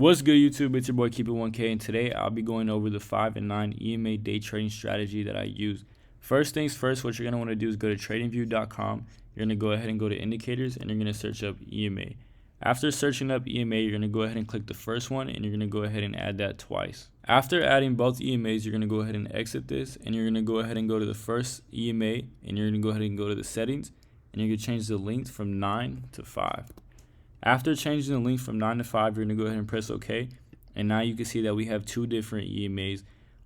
What's good, YouTube? It's your boy Keep It 1K, and today I'll be going over the 5 and 9 EMA day trading strategy that I use. First things first, what you're going to want to do is go to tradingview.com. You're going to go ahead and go to indicators, and you're going to search up EMA. After searching up EMA, you're going to go ahead and click the first one, and you're going to go ahead and add that twice. After adding both EMAs, you're going to go ahead and exit this, and you're going to go ahead and go to the first EMA, and you're going to go ahead and go to the settings, and you're going to change the length from 9 to 5. After changing the length from 9 to 5, you're going to go ahead and press OK. And now you can see that we have two different EMAs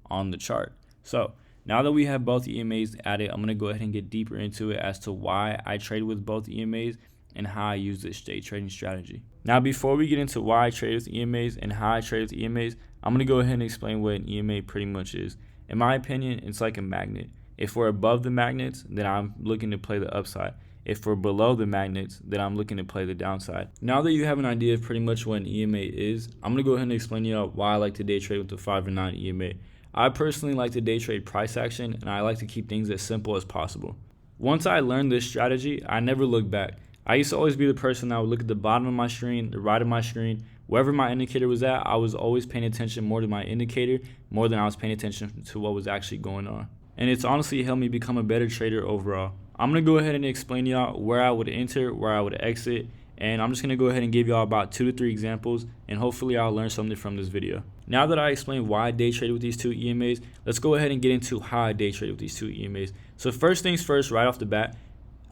on the chart. So now that we have both EMAs added, I'm going to go ahead and get deeper into it as to why I trade with both EMAs and how I use this day trading strategy. Now, before we get into why I trade with EMAs and how I trade with EMAs, I'm going to go ahead and explain what an EMA pretty much is. In my opinion, it's like a magnet. If we're above the magnets, then I'm looking to play the upside. If we're below the magnets, then I'm looking to play the downside. Now that you have an idea of pretty much what an EMA is, I'm going to go ahead and explain to you why I like to day trade with the 5 and 9 EMA. I personally like to day trade price action, and I like to keep things as simple as possible. Once I learned this strategy, I never looked back. I used to always be the person that would look at the bottom of my screen, the right of my screen, wherever my indicator was at. I was always paying attention more to my indicator, more than I was paying attention to what was actually going on. And it's honestly helped me become a better trader overall. I'm going to go ahead and explain to y'all where I would enter, where I would exit, and I'm just going to go ahead and give y'all about 2 to 3 examples, and hopefully y'all learn something from this video. Now that I explained why I day trade with these two EMAs, let's go ahead and get into how I day trade with these two EMAs. So first things first, right off the bat,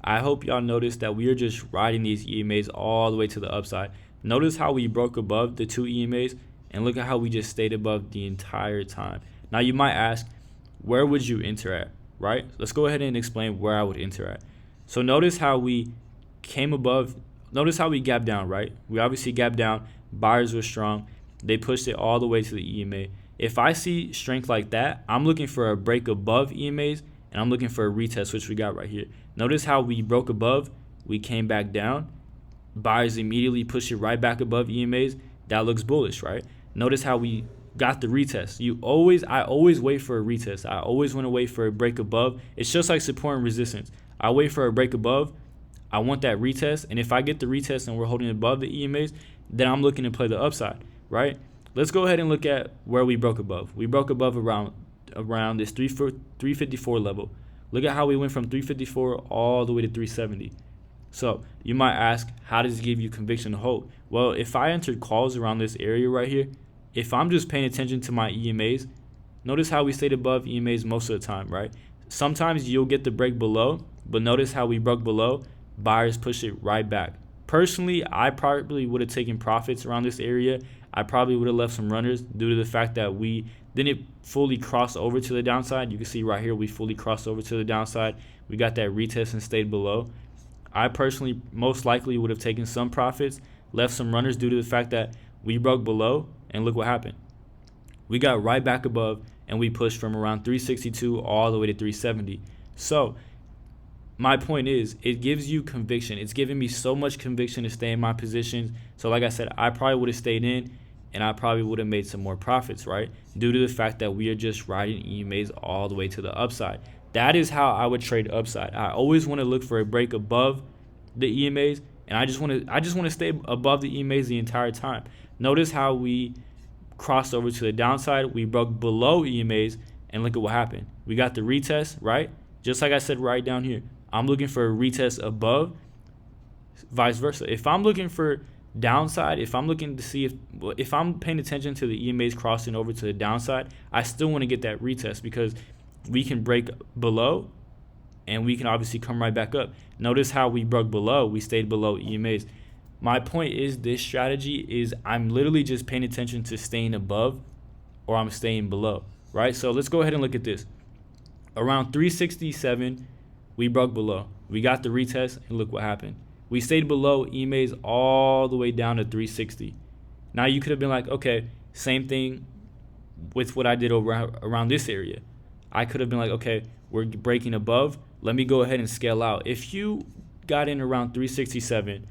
I hope y'all notice that we are just riding these EMAs all the way to the upside. Notice how we broke above the two EMAs, and look at how we just stayed above the entire time. Now you might ask, where would you enter at? Right? Let's go ahead and explain where I would enter at. So notice how we came above, notice how we gapped down, right? We obviously gapped down, buyers were strong, they pushed it all the way to the EMA. If I see strength like that, I'm looking for a break above EMAs, and I'm looking for a retest, which we got right here. Notice how we broke above, we came back down, buyers immediately pushed it right back above EMAs. That looks bullish, right? Notice how we got the retest. I always wait for a retest. I always want to wait for a break above. It's just like support and resistance. I wait for a break above. I want that retest, and if I get the retest and we're holding above the EMAs, then I'm looking to play the upside, right? Let's go ahead and look at where we broke above. We broke above around this 354 level. Look at how we went from 354 all the way to 370. So you might ask, how does it give you conviction to hold? Well, if I entered calls around this area right here, if I'm just paying attention to my EMAs, notice how we stayed above EMAs most of the time, right? Sometimes you'll get the break below, but notice how we broke below, buyers push it right back. Personally, I probably would have taken profits around this area. I probably would have left some runners due to the fact that we didn't fully cross over to the downside. You can see right here, we fully crossed over to the downside. We got that retest and stayed below. I personally most likely would have taken some profits, left some runners due to the fact that we broke below, and look what happened. We got right back above, and we pushed from around 362 all the way to 370. So my point is, it gives you conviction. It's giving me so much conviction to stay in my positions. So like I said, I probably would have stayed in, and I probably would have made some more profits, right? Due to the fact that we are just riding EMAs all the way to the upside. That is how I would trade upside. I always want to look for a break above the EMAs, and I just want to stay above the EMAs the entire time. Notice how we crossed over to the downside. We broke below EMAs, and look at what happened. We got the retest, right? Just like I said right down here. I'm looking for a retest above, vice versa. If I'm looking for downside, if I'm looking to see if I'm paying attention to the EMAs crossing over to the downside, I still want to get that retest because we can break below, and we can obviously come right back up. Notice how we broke below. We stayed below EMAs. My point is, this strategy is I'm literally just paying attention to staying above or I'm staying below, right? So let's go ahead and look at this. Around 367, we broke below. We got the retest, and look what happened. We stayed below EMAs all the way down to 360. Now you could have been like, okay, same thing with what I did around this area. I could have been like, okay, we're breaking above. Let me go ahead and scale out. If you got in around 367,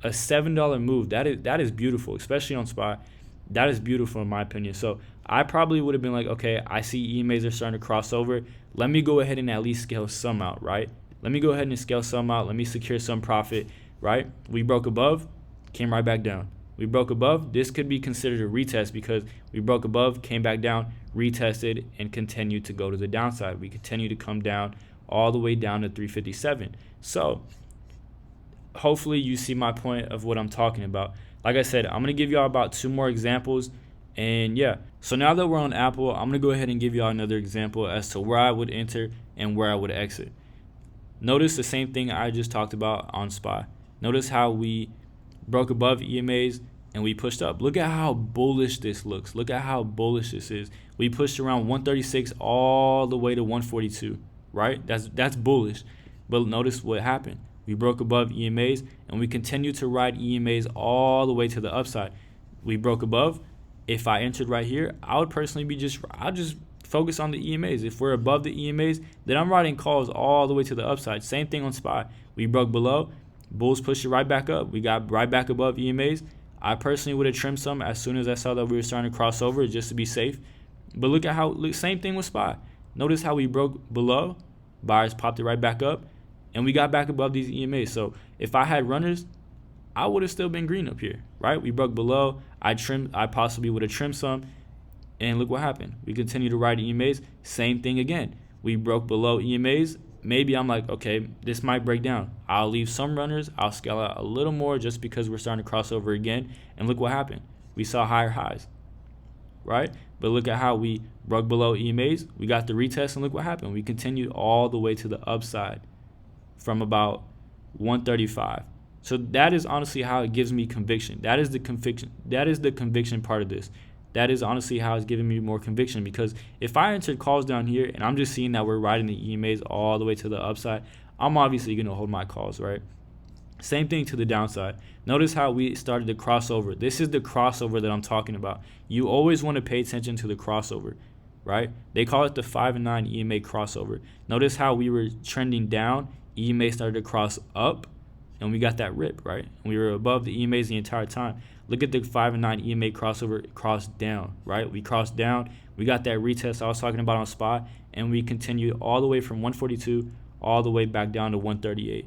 a $7 move, that is beautiful, especially on spot. That is beautiful in my opinion. So I probably would have been like, okay, I see EMAs are starting to cross over. Let me go ahead and at least scale some out, right? Let me go ahead and scale some out. Let me secure some profit, right? We broke above, came right back down. We broke above. This could be considered a retest because we broke above, came back down, retested, and continued to go to the downside. We continue to come down all the way down to 357. So hopefully you see my point of what I'm talking about. Like I said, I'm going to give y'all about 2 more examples. And yeah, so now that we're on Apple, I'm going to go ahead and give y'all another example as to where I would enter and where I would exit. Notice the same thing I just talked about on SPY. Notice how we broke above EMAs and we pushed up. Look at how bullish this looks. Look at how bullish this is. We pushed around 136 all the way to 142, right? That's bullish. But notice what happened. We broke above EMAs and we continued to ride EMAs all the way to the upside. We broke above. If I entered right here, I would personally I'll just focus on the EMAs. If we're above the EMAs, then I'm riding calls all the way to the upside. Same thing on SPY. We broke below. Bulls pushed it right back up. We got right back above EMAs. I personally would have trimmed some as soon as I saw that we were starting to cross over just to be safe. But look at how, same thing with SPY. Notice how we broke below. Buyers popped it right back up. And we got back above these EMAs. So if I had runners, I would have still been green up here, right? We broke below. I possibly would have trimmed some. And look what happened. We continue to ride EMAs. Same thing again. We broke below EMAs. Maybe I'm like, okay, this might break down. I'll leave some runners. I'll scale out a little more just because we're starting to cross over again. And look what happened. We saw higher highs, right? But look at how we broke below EMAs. We got the retest, and look what happened. We continued all the way to the upside from about 135. So that is honestly how it gives me conviction. That is the conviction. That is the conviction part of this. That is honestly how it's giving me more conviction, because if I entered calls down here and I'm just seeing that we're riding the EMAs all the way to the upside, I'm obviously going to hold my calls, right? Same thing to the downside. Notice how we started to cross over. This is the crossover that I'm talking about. You always want to pay attention to the crossover, right? They call it the 5 and 9 EMA crossover. Notice how we were trending down. EMA started to cross up, and we got that rip, right? We were above the EMAs the entire time. Look at the 5 and 9 EMA crossover, crossed down, right? We crossed down. We got that retest I was talking about on SPY, and we continued all the way from 142 all the way back down to 138,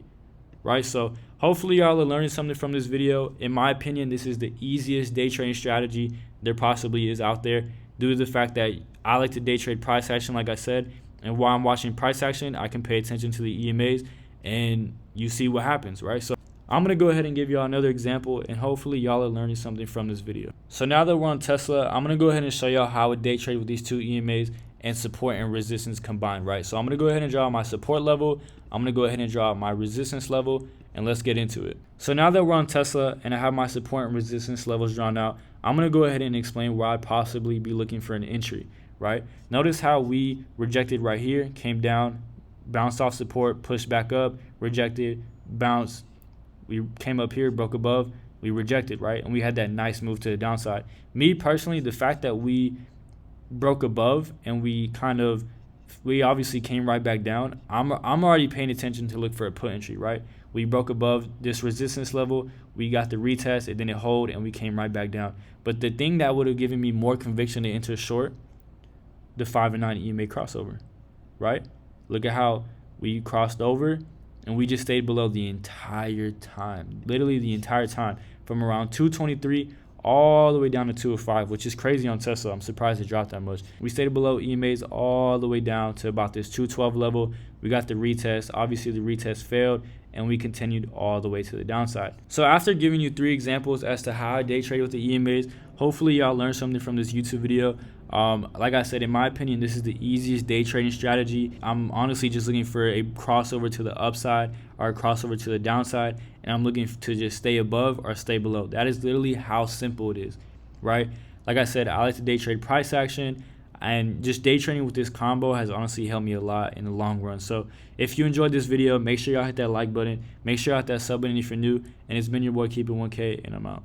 right? So hopefully y'all are learning something from this video. In my opinion, this is the easiest day trading strategy there possibly is out there, due to the fact that I like to day trade price action, like I said, and while I'm watching price action, I can pay attention to the EMAs, and you see what happens, right? So I'm going to go ahead and give y'all another example, and hopefully y'all are learning something from this video. So now that we're on Tesla, I'm going to go ahead and show y'all how I would day trade with these 2 EMAs and support and resistance combined, right? So I'm going to go ahead and draw my support level. I'm going to go ahead and draw my resistance level, and let's get into it. So now that we're on Tesla and I have my support and resistance levels drawn out, I'm going to go ahead and explain where I'd possibly be looking for an entry, right? Notice how we rejected right here, came down, bounced off support, pushed back up, rejected, bounced. We came up here, broke above, we rejected, right? And we had that nice move to the downside. Me personally, the fact that we broke above and we obviously came right back down, I'm already paying attention to look for a put entry, right? We broke above this resistance level, we got the retest, and then it hold, and we came right back down. But the thing that would have given me more conviction to enter short, the 5 and 9 EMA crossover, right? Look at how we crossed over, and we just stayed below the entire time, literally the entire time, from around 223 all the way down to 205, which is crazy on Tesla. I'm surprised it dropped that much. We stayed below EMAs all the way down to about this 212 level. We got the retest. Obviously, the retest failed, and we continued all the way to the downside. So after giving you 3 examples as to how I day trade with the EMAs, hopefully y'all learned something from this YouTube video. Like I said, in my opinion, this is the easiest day trading strategy. I'm honestly just looking for a crossover to the upside or a crossover to the downside, and I'm looking to just stay above or stay below. That is literally how simple it is, right? Like I said, I like to day trade price action, and just day trading with this combo has honestly helped me a lot in the long run. So if you enjoyed this video, make sure y'all hit that like button, make sure y'all hit that sub button if you're new, and it's been your boy Keep It 1K, and I'm out.